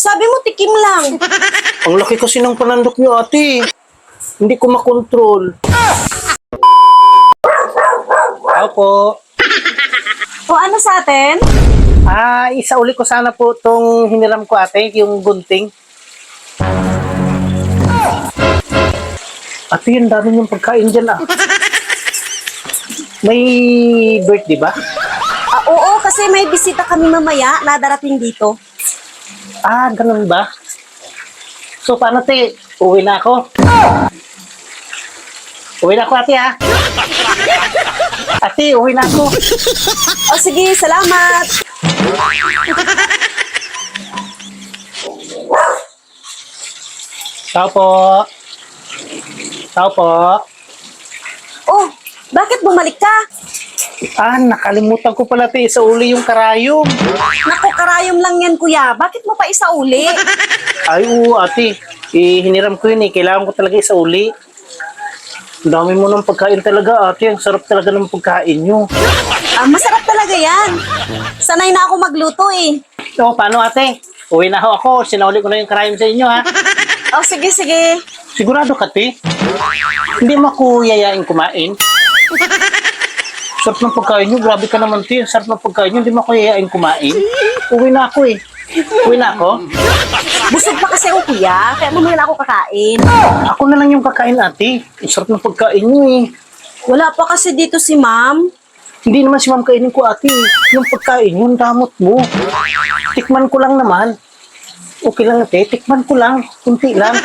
Sabi mo tikim lang. Ang laki kasi ng panandok niyo, ate. Hindi ko makontrol. Tao po. O ano sa atin? Isauli ko sana po tong hiniram ko, ate, yung gunting. Ate, yung dami yung pagkain dyan, ah. May birthday ba? Oo, kasi may bisita kami mamaya na darating dito. Ganun ba? So, paano, te? Uwi na ako. Uwi na ako, ate, ha? Ate, uwi na ako. O sige, salamat. Tao po. Tao po. Oh, bakit bumalik ka? Nakalimutan ko pala, te. Isauli yung karayom. Naku, karayom lang yan, kuya. Bakit mo pa isauli? Ay, oo, ate. Hiniram ko yun, eh. Kailangan ko talaga isauli. Ang dami mo ng pagkain talaga, ate. Ang sarap talaga ng pagkain nyo. Masarap talaga yan. Sanay na ako magluto eh. So, paano, ate? Uwi na ako. Sinauli ko na yung karayom sa inyo, ha? O sige, sige. Sigurado ka, te? Hindi mo ako yayain kumain? Sarap ng pagkain nyo. Grabe ka naman, te. Sarap ng pagkain nyo. Hindi mo ako yayain kumain? Uwi na ako, eh. Uwi na ako? Busog pa kasi ako, kuya. Kaya mamaya na ako kakain. Ako na lang yung kakain, ate. Ang sarap ng pagkain nyo, eh. Wala pa kasi dito si ma'am. Hindi naman si ma'am kainin ko, ate. Yung pagkain, yung damot mo. Tikman ko lang naman. Okay lang, ate. Tikman ko lang. Kunti lang.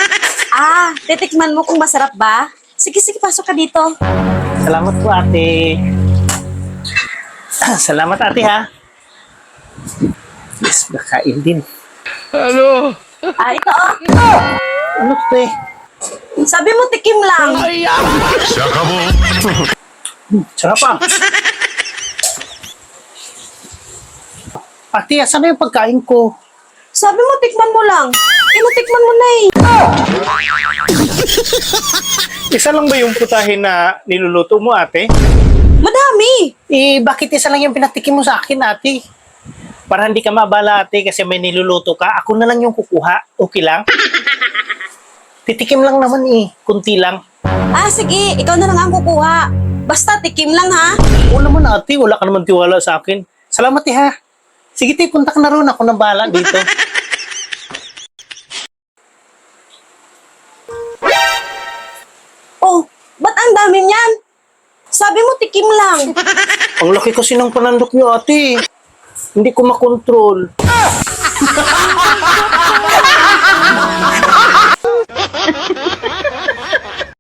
Titikman mo kung masarap ba? Sige, sige, pasok ka dito. Salamat po, ate. Salamat, ate, ha. Yes, nakain din. Ito Ano, te? Sabi mo tikim lang. Sarap, ah. Ate, asan na yung pagkain ko? Sabi mo tikman mo lang. Natikman mo na eh. Isa lang ba yung putahin na niluluto mo, ate? Madami. Bakit isa lang yung pinatikim mo sa akin, ate? Para hindi ka mabala, ate, kasi may niluluto ka. Ako na lang yung kukuha. Okay lang? Titikim lang naman, eh. Kunti lang. Sige. Ikaw na lang ang kukuha. Basta tikim lang ha. Oo naman, ate. Wala ka naman tiwala sa akin. Salamat, eh, ha. Sige, te. Punta ka na ron. Ako na bahala dito. Oh, ba't ang dami niyan? Sabi mo tikim lang. Ang laki kasi ng panandok niyo, ate. Hindi ko makontrol.